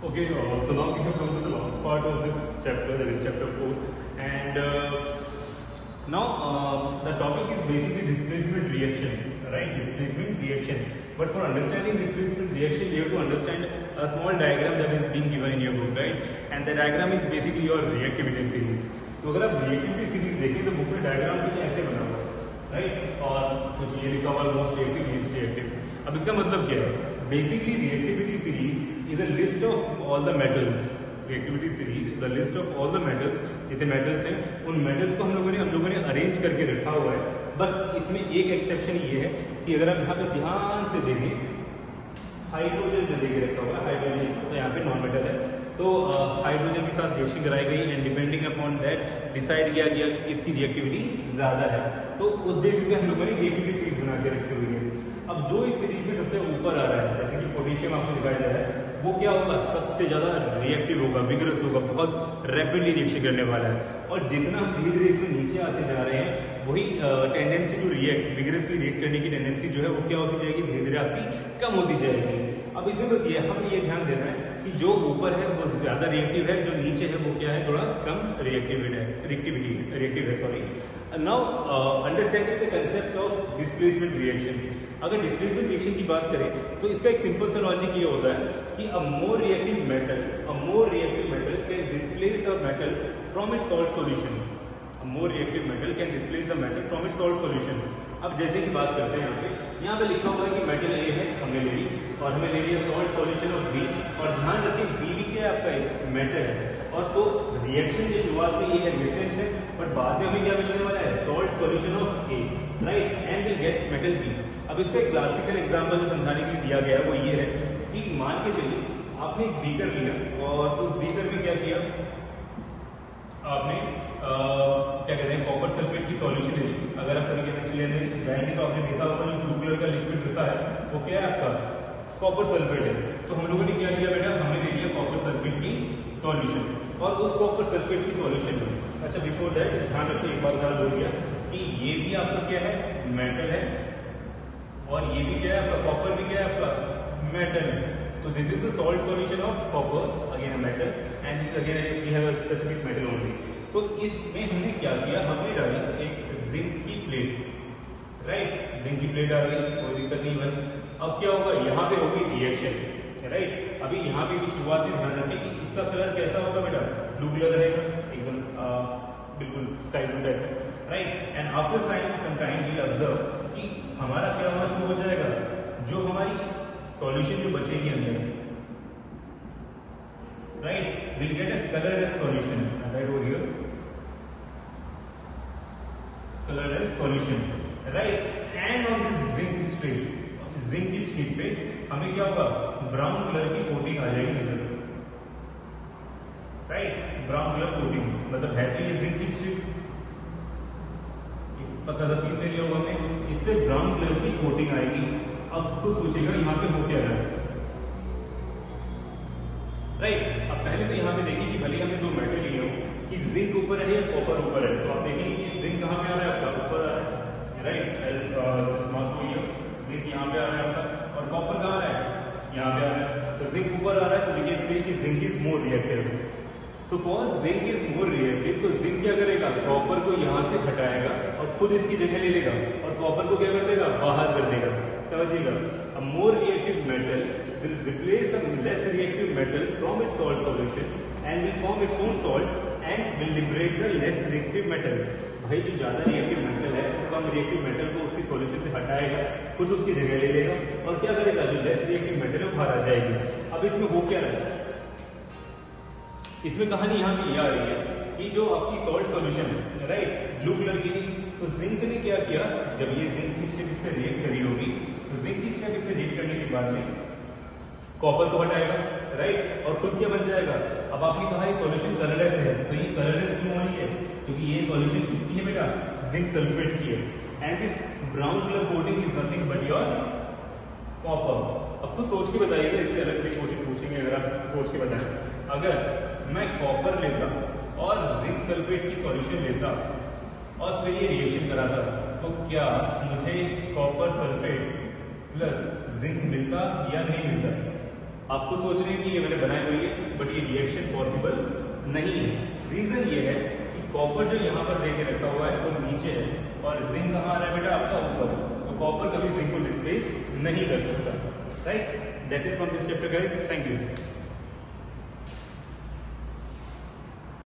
Okay, so now we have come to the last part of this chapter, that is chapter 4, and now the topic is basically displacement reaction, right? Displacement reaction. But for understanding displacement reaction, you have to understand a small diagram that is being given in your book, right? And the diagram is basically your reactivity series. तो अगर आप reactivity series देखें तो book में diagram कुछ ऐसे बना हुआ है, राइट? और कुछ ये लिखा हुआ मोस्ट रिएक्टिव, लीस्ट रिएक्टिव. अब इसका मतलब क्या है? Basically reactivity series is a list of all the metals. Reactivity series the list of all the metals, जितने मेटल्स हैं उन मेटल्स को हम लोगों ने अरेंज करके रखा हुआ है. बस इसमें एक एक्सेप्शन ये है कि अगर आप यहाँ पे ध्यान से देखें, हाइड्रोजन जो देके रखा हुआ है, हाइड्रोजन तो यहाँ पे नॉन मेटल है, तो हाइड्रोजन के साथ रिएक्शन कराई गई and depending upon that decide किया गया इसकी रिएक्टिविटी ज्यादा है. तो उस बेसिस पे हम लोगों ने रिएक्टिविटी सीरीज बना के रखी हुई है. अब जो इस सीरीज में सबसे ऊपर आ रहा है, जैसे कि पोटेशियम आपको दिखाया जा रहा है, वो क्या होगा? सबसे ज्यादा रिएक्टिव होगा, विग्रस होगा, बहुत रैपिडली रिएक्शन करने वाला है. और जितना हम धीरे धीरे इसमें नीचे आते जा रहे हैं, वही tendency to react, vigorously react करने की टेंडेंसी जो है वो क्या होती जाएगी? धीरे धीरे आपकी कम होती जाएगी. अब इसमें बस ये हमें ये ध्यान देना है कि जो ऊपर है वो ज्यादा रिएक्टिव है, जो नीचे है वो क्या है? थोड़ा कम रिएक्टिव है. Sorry. Now understanding the concept of displacement reaction. अगर डिस्प्लेसमेंट रिएक्शन की बात करें तो इसका एक सिंपल सा लॉजिक ये होता है कि a more reactive metal can displace a metal from its salt solution. A more reactive metal can displace the metal from its salt solution. अब जैसे कि बात करते हैं यहाँ पे लिखा हुआ है कि मेटल ए है, हमने ले ली और हमें ले लिया सॉल्ट सॉल्यूशन ऑफ बी. और ध्यान रखें बी भी क्या है? आपका एक मेटल है. और तो रिएक्शन की शुरुआत में ये है रिएक्टेंस है, बट बाद में हमें क्या मिलने वाला है? Salt solution of A, right? And will get metal B. अब इसका एक क्लासिकल एग्जांपल जो समझाने के लिए दिया गया है वो ये है कि मान के चलिए आपने एक बीकर लिया और उस बीकर में क्या किया? आपने क्या कहते हैं कॉपर सल्फेट की सॉल्यूशन ले ली. अगर आप कभी केमिस्ट्री लेने जाएंगे तो आपने देखा होगा जो ब्लू कलर का लिक्विड होता है वो क्या है? आपका कॉपर सल्फेट है. तो हम लोगों ने क्या किया बेटा? हमने ले लिया कॉपर सल्फेट की सॉल्यूशन और उस कॉपर सल्फेट की सॉल्यूशन में, अच्छा बिफोर दैट ध्यान रखिए, एक बात ध्यान बोल गया कि ये भी आपका क्या है? मेटल है. और ये भी क्या है? आपका कॉपर भी क्या है? आपका मेटल है. तो this is the salt solution of copper, again a metal, and this again we have a specific metal only. तो इसमें हमने क्या किया? हमने डाली एक जिंक की प्लेट, राइट? जिंक की प्लेट आ गई, कोई दिक्कत नहीं भाई. अब क्या होगा? यहाँ पे होगी रिएक्शन, राइट? अभी यहाँ पे शुरुआत में ध्यान रखें कि इसका कलर कैसा होगा बेटा? ब्लू कलर रहेगा, एकदम बिल्कुल स्काई ब्लू टाइप है, right? And after some time we observe कि हमारा क्या होना शुरू हो जाएगा? जो हमारी सॉल्यूशन जो बचेगी अंदर, right, we'll get a colorless solution. Right over here, colorless solution, right? And on this zinc strip पे हमें क्या होगा? ब्राउन कलर की कोटिंग आ जाएगी नजर, राइट? ब्राउन कलर कोटिंग मतलब है तो ये जिंक की स्ट्रिप, पता था किससे लिया होगा हमने, इससे ब्राउन कलर की कोटिंग आएगी. अब खुद सोचेगा यहाँ पे हो क्या रहा है, राइट? अब पहले तो यहाँ पे देखिए कि भले हमने दो मेटल लिए हो कि जिंक ऊपर है या कॉपर ऊपर है, तो आप देखेंगे कि जिंक कहाँ पे आ रहा है? आपका ऊपर आ रहा है, राइट? जस्ट मार्क को ये जिंक यहाँ पे आ रहा है आपका, और कॉपर कहाँ है? यहाँ पे आ रहा है. तो जिंक ऊपर आ रहा है तो वी कैन से कि zinc is more reactive. Suppose zinc is more reactive, तो जिंक क्या करेगा? कॉपर को यहाँ से हटाएगा और खुद इसकी जगह ले लेगा और कॉपर को क्या कर देगा? बाहर कर देगा. समझिएगा, a more reactive metal will replace a less reactive metal from its salt solution and will form its own salt and will liberate the less reactive metal. भाई जो ज्यादा रिएक्टिव मेटल है वो कम रिएक्टिव मेटल को उसकी solution से हटाएगा, खुद उसकी जगह ले लेगा और क्या करेगा? जो लेस रिएक्टिव मेटल है वो बाहर आ जाएगी. अब इसमें हो क्या रहा है? इसमें कहानी यहाँ की आ रही है कि जो आपकी सॉल्ट सॉल्यूशन है, राइट, ब्लू कलर की, तो जिंक ने क्या किया? जब ये जिंक की स्टेप इससे रिएक्ट करी होगी तो जिंक की स्टेप इससे रिएक्ट करने के बाद में कॉपर को हटाएगा, राइट, और खुद क्या बन जाएगा? अब आपने कहा ये सॉल्यूशन कलरलेस है, तो ये कलरलेस क्यों होनी है? क्योंकि ये सॉल्यूशन किसकी है बेटा? जिंक सल्फेट की है. And this brown colour coating is nothing but your copper. अब तो सोच के बताइएगा, इससे अलग से क्वेश्चन पूछेंगे अगर आप सोच के बताएं. अगर मैं कॉपर लेता और जिंक सल्फेट की सॉल्यूशन लेता और फिर ये रिएक्शन कराता, तो क्या मुझे कॉपर सल्फेट प्लस जिंक मिलता या नहीं मिलता? आपको सोच रहे हैं कि ये मैंने बनाई हुई है, बट ये रिएक्शन पॉसिबल नहीं है। रीजन ये है कि कॉपर जो यहाँ पर देके रखा हुआ है वो नीचे है और जिंक कहाँ आ रहा है बेटा आपका ऊपर, तो कॉपर कभी जिंक को डिस्प्लेस नहीं कर सकता। Right, that's it from this chapter guys, thank you.